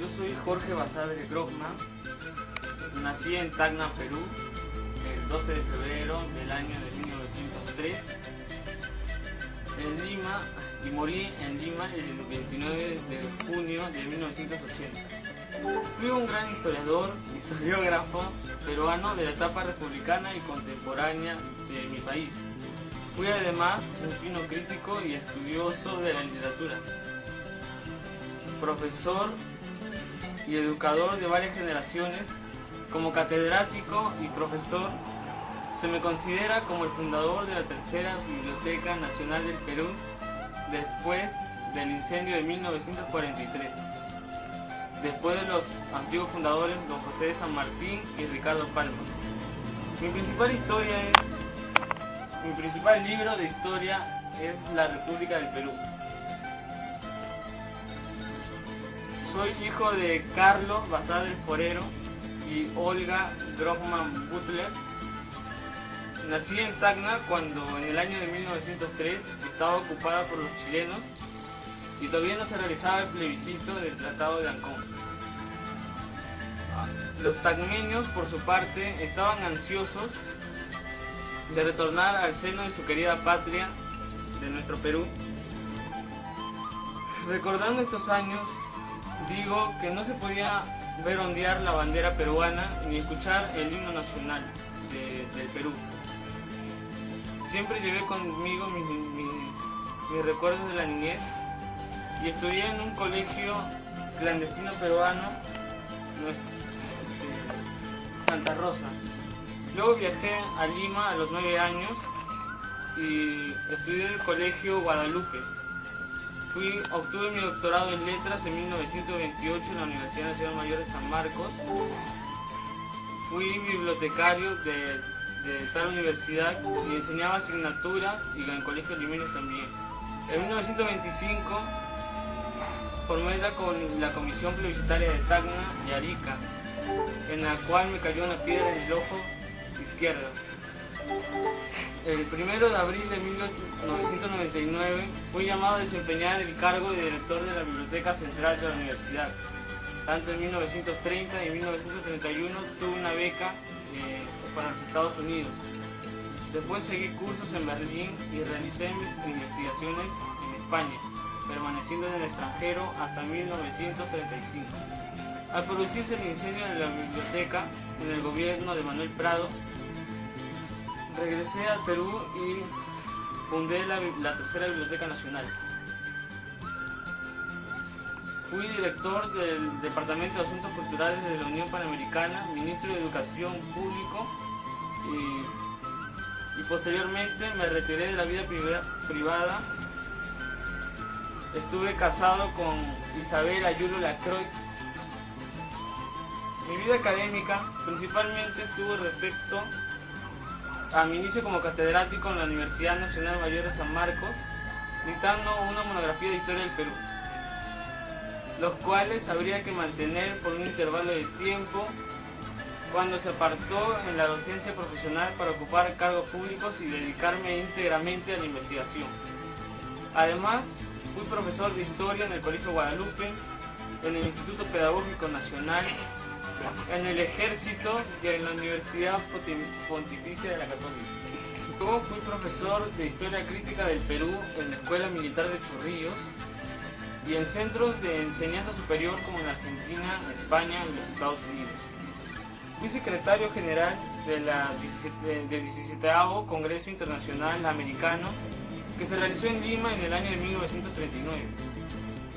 Yo soy Jorge Basadre Grossman, nací en Tacna, Perú, el 12 de febrero del año de 1903, en Lima, y morí en Lima el 29 de junio de 1980. Fui un gran historiador, historiógrafo peruano de la etapa republicana y contemporánea de mi país. Fui además un fino crítico y estudioso de la literatura, profesor y educador de varias generaciones. Como catedrático y profesor, se me considera como el fundador de la tercera Biblioteca Nacional del Perú después del incendio de 1943, después de los antiguos fundadores don José de San Martín y Ricardo Palma. Mi principal libro de historia es La República del Perú. Soy hijo de Carlos Basadre Forero y Olga Grossman Butler. Nací en Tacna cuando en el año de 1903 estaba ocupada por los chilenos y todavía no se realizaba el plebiscito del Tratado de Ancón. Los tacneños, por su parte, estaban ansiosos de retornar al seno de su querida patria, de nuestro Perú. Recordando estos años, digo que no se podía ver ondear la bandera peruana ni escuchar el himno nacional del Perú. Siempre llevé conmigo mis recuerdos de la niñez y estudié en un colegio clandestino peruano, Santa Rosa. Luego viajé a Lima a los 9 años y estudié en el colegio Guadalupe. Obtuve mi doctorado en letras en 1928 en la Universidad Nacional Mayor de San Marcos. Fui bibliotecario de tal universidad y enseñaba asignaturas y en colegios limeños también. En 1925 formé la comisión plebiscitaria de Tacna y Arica, en la cual me cayó una piedra en el ojo izquierdo. El 1 de abril de 1999 fui llamado a desempeñar el cargo de director de la Biblioteca Central de la Universidad. Tanto en 1930 y 1931 tuve una beca para los Estados Unidos. Después seguí cursos en Berlín y realicé mis investigaciones en España, permaneciendo en el extranjero hasta 1935. Al producirse el incendio de la biblioteca en el gobierno de Manuel Prado, regresé al Perú y fundé la tercera Biblioteca Nacional. Fui director del Departamento de Asuntos Culturales de la Unión Panamericana, ministro de Educación Público y posteriormente me retiré de la vida privada. Estuve casado con Isabel Ayulo Lacroix. Mi vida académica principalmente estuvo respecto a mi inicio como catedrático en la Universidad Nacional Mayor de San Marcos, dictando una monografía de historia del Perú, los cuales habría que mantener por un intervalo de tiempo cuando se apartó en la docencia profesional para ocupar cargos públicos y dedicarme íntegramente a la investigación. Además, fui profesor de historia en el Colegio Guadalupe, en el Instituto Pedagógico Nacional, en el Ejército y en la Universidad Pontificia de la Católica. Luego fui profesor de Historia Crítica del Perú en la Escuela Militar de Chorrillos y en centros de enseñanza superior como en Argentina, España y los Estados Unidos. Fui secretario general del 17º Congreso Internacional Americano que se realizó en Lima en el año de 1939.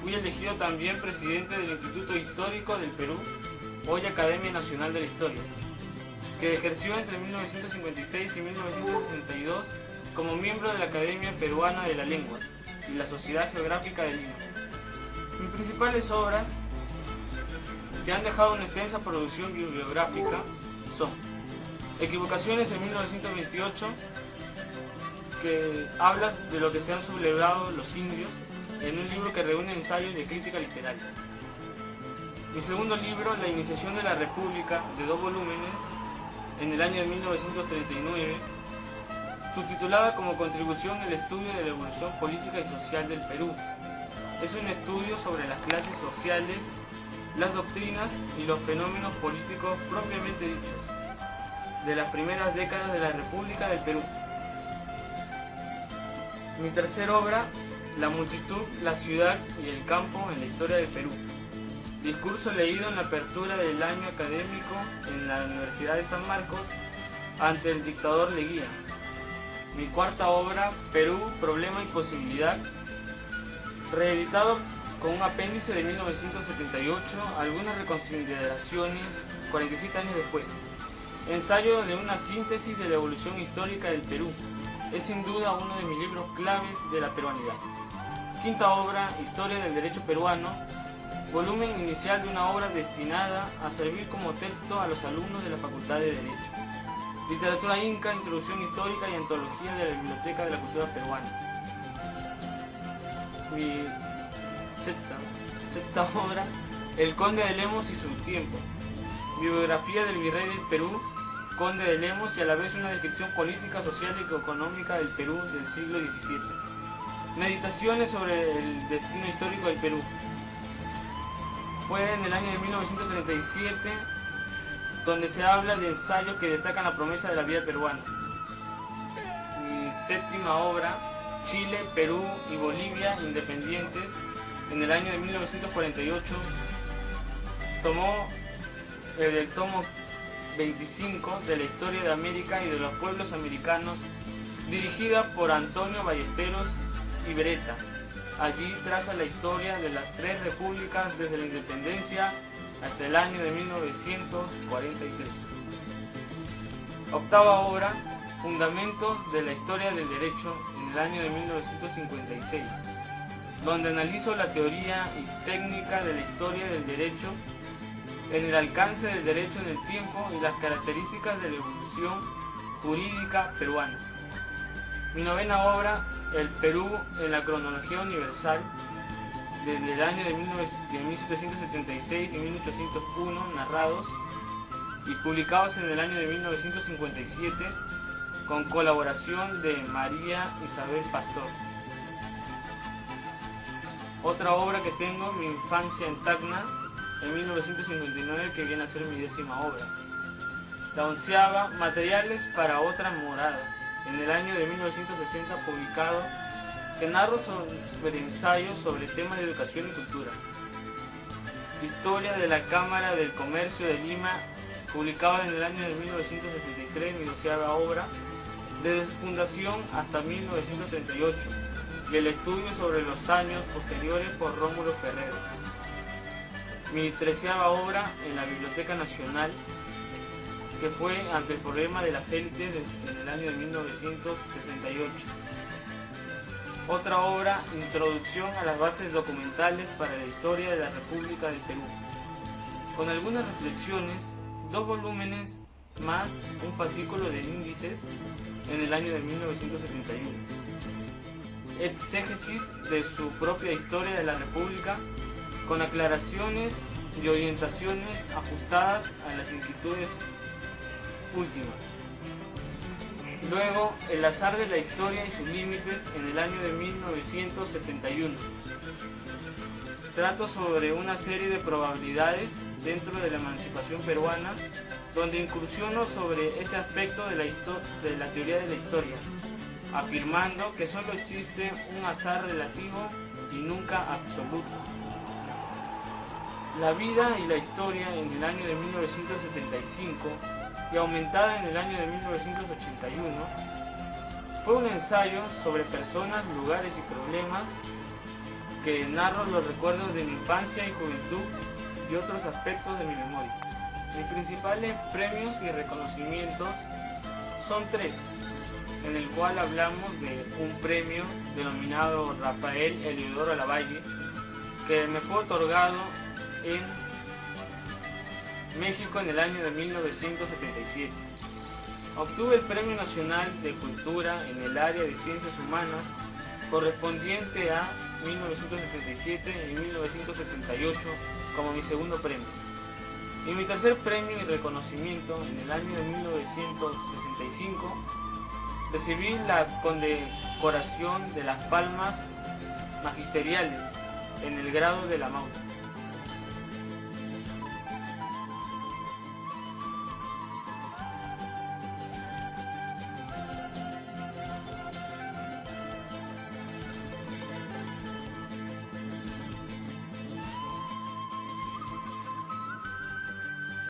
Fui elegido también presidente del Instituto Histórico del Perú, hoy Academia Nacional de la Historia, que ejerció entre 1956 y 1962 como miembro de la Academia Peruana de la Lengua y la Sociedad Geográfica de Lima. Mis principales obras, que han dejado una extensa producción bibliográfica, son Equivocaciones en 1928, que habla de lo que se han sublevado los indios, en un libro que reúne ensayos de crítica literaria. Mi segundo libro, La Iniciación de la República, de 2 volúmenes, en el año de 1939, subtitulada como Contribución al estudio de la evolución política y social del Perú. Es un estudio sobre las clases sociales las doctrinas y los fenómenos políticos propiamente dichos de las primeras décadas de la República del Perú. Mi tercera obra, La multitud, la ciudad y el campo en la historia del Perú. Discurso leído en la apertura del año académico en la Universidad de San Marcos ante el dictador Leguía. Mi cuarta obra, Perú, problema y posibilidad, reeditado con un apéndice de 1978, algunas reconsideraciones 47 años después. Ensayo de una síntesis de la evolución histórica del Perú. Es sin duda uno de mis libros claves de la peruanidad. Quinta obra, Historia del Derecho Peruano, volumen inicial de una obra destinada a servir como texto a los alumnos de la Facultad de Derecho. Literatura Inca, Introducción Histórica y Antología de la Biblioteca de la Cultura Peruana. Mi sexta obra, El Conde de Lemos y su tiempo. Biografía del Virrey del Perú, Conde de Lemos, y a la vez una descripción política, social y económica del Perú del siglo XVII. Meditaciones sobre el destino histórico del Perú. Fue en el año de 1937 donde se habla de ensayos que destacan la promesa de la vida peruana. Mi séptima obra, Chile, Perú y Bolivia independientes, en el año de 1948, tomó el tomo 25 de la historia de América y de los pueblos americanos, dirigida por Antonio Ballesteros y Beretta. Allí traza la historia de las tres repúblicas desde la independencia hasta el año de 1943. Octava obra, Fundamentos de la Historia del Derecho, en el año de 1956, donde analizo la teoría y técnica de la historia del derecho en el alcance del derecho en el tiempo y las características de la evolución jurídica peruana. Mi novena obra, El Perú en la cronología universal, desde el año de 1776 y 1801, narrados y publicados en el año de 1957, con colaboración de María Isabel Pastor. Otra obra que tengo, Mi infancia en Tacna, en 1959, que viene a ser mi 10ª obra. La 11ª, Materiales para otra morada, en el año de 1960, publicado, que narro sobre ensayos sobre temas de educación y cultura. Historia de la Cámara del Comercio de Lima, publicado en el año de 1963, mi 12ª obra, desde su fundación hasta 1938, y el estudio sobre los años posteriores por Rómulo Ferrero. Mi 13ª obra, en la Biblioteca Nacional, que fue ante el problema de las élites en el año de 1968. Otra obra, Introducción a las bases documentales para la historia de la República del Perú, con algunas reflexiones, 2 volúmenes más un fascículo de índices en el año de 1971. Exégesis de su propia historia de la República, con aclaraciones y orientaciones ajustadas a las inquietudes últimas. Luego, El azar de la historia y sus límites, en el año de 1971. Trato sobre una serie de probabilidades dentro de la emancipación peruana, donde incursiono sobre ese aspecto de la teoría de la historia, afirmando que solo existe un azar relativo y nunca absoluto. La vida y la historia, en el año de 1975, y aumentada en el año de 1981, fue un ensayo sobre personas, lugares y problemas que narro los recuerdos de mi infancia y juventud y otros aspectos de mi memoria. Mis principales premios y reconocimientos son 3, en el cual hablamos de un premio denominado Rafael Heliodoro Lavalle, que me fue otorgado en México en el año de 1977. Obtuve el Premio Nacional de Cultura en el área de Ciencias Humanas, correspondiente a 1977 y 1978, como mi segundo premio. Y mi tercer premio y reconocimiento, en el año de 1965, recibí la condecoración de las Palmas Magisteriales en el grado de la Mauta.